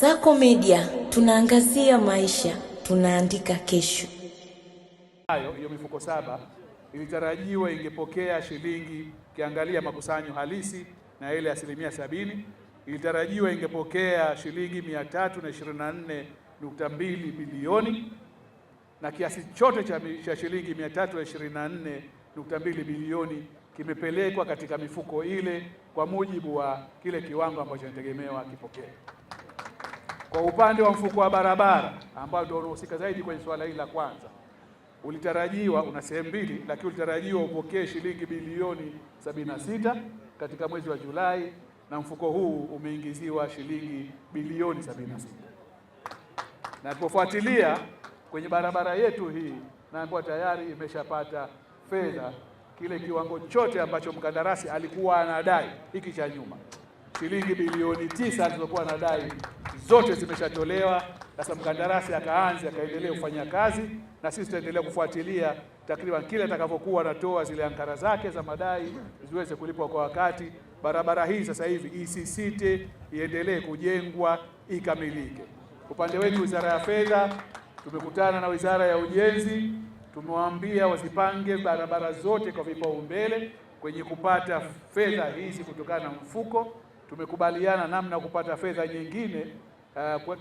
Kasako Media, tunaangazia maisha, tunaandika kesho. Hiyo mifuko 7 ilitarajiwa ingepokea shilingi, kiangalia makusanyo halisi na ile 70%, ilitarajiwa ingepokea shilingi 324.2 bilioni, na kiasi chote cha shilingi 324.2 bilioni kimepelekwa katika mifuko ile kwa mujibu wa kile kiwango ambacho inategemewa kipokee. Kwa upande wa mfuko wa barabara ambao ndio unahusika zaidi kwenye swala hili la kwanza, ulitarajiwa una sehemu mbili, lakini ulitarajiwa upokee shilingi bilioni 76 katika mwezi wa Julai, na mfuko huu umeingiziwa shilingi bilioni 76. Na tulipofuatilia kwenye barabara yetu hii, na ambapo tayari imeshapata fedha kile kiwango chote ambacho mkandarasi alikuwa anadai hiki cha nyuma, shilingi bilioni 9 alizokuwa anadai zote zimeshatolewa. Sasa mkandarasi akaendelea kufanya kazi, na sisi tutaendelea kufuatilia takriban kile atakavyokuwa anatoa zile ankara zake za madai ziweze kulipwa kwa wakati. Barabara hii sasa hivi isisite, iendelee kujengwa, ikamilike. Upande wetu Wizara ya Fedha tumekutana na Wizara ya Ujenzi, tumewaambia wazipange barabara zote kwa vipaumbele kwenye kupata fedha hizi kutokana na mfuko. Tumekubaliana namna ya kupata fedha nyingine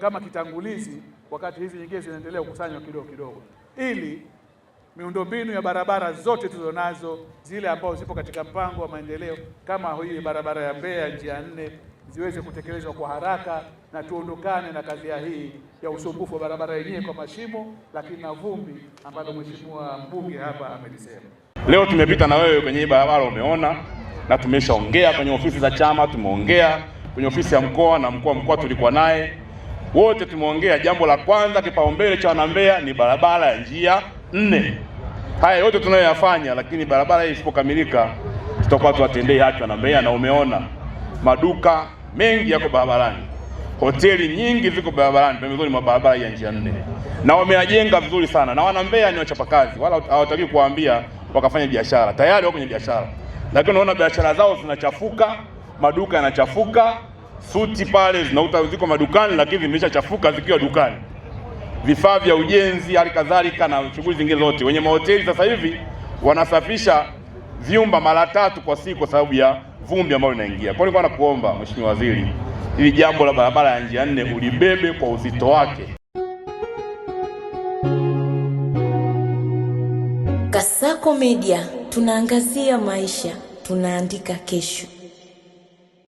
kama kitangulizi, wakati hizi nyingine zinaendelea kukusanywa kidogo kidogo, ili miundombinu ya barabara zote tulizonazo, zile ambazo zipo katika mpango wa maendeleo kama hii barabara ya Mbeya njia 4 ziweze kutekelezwa kwa haraka, na tuondokane na kadhia hii ya usumbufu wa barabara yenyewe kwa mashimo, lakini na vumbi ambalo mheshimiwa mbunge hapa amelisema. Leo tumepita na wewe kwenye hii barabara, umeona, na tumeshaongea kwenye ofisi za chama, tumeongea kwenye ofisi ya mkoa, na mkuu wa mkoa tulikuwa naye, wote tumeongea. Jambo la kwanza, kipaumbele cha wanambeya ni barabara ya njia 4. Haya yote tunayoyafanya, lakini barabara hii isipokamilika tutakuwa tuwatendei haki wanambeya. Na umeona maduka mengi yako barabarani, hoteli nyingi ziko barabarani pembezoni mwa barabara ya njia 4, na wameajenga vizuri sana, na wanambeya ni wachapakazi, wala hawataki kuambia wakafanya biashara, tayari wako kwenye biashara, lakini unaona biashara zao zinachafuka, maduka yanachafuka, suti pale ziko madukani lakini zimeshachafuka zikiwa dukani, vifaa vya ujenzi hali kadhalika na shughuli zingine zote. Wenye mahoteli sasa hivi wanasafisha vyumba mara 3 kwa siku kwa sababu ya vumbi ambayo linaingia. Kwa hiyo nakuomba Mheshimiwa Waziri, hili jambo la barabara ya njia 4 ulibebe kwa uzito wake. Kasako Media, tunaangazia maisha, tunaandika kesho.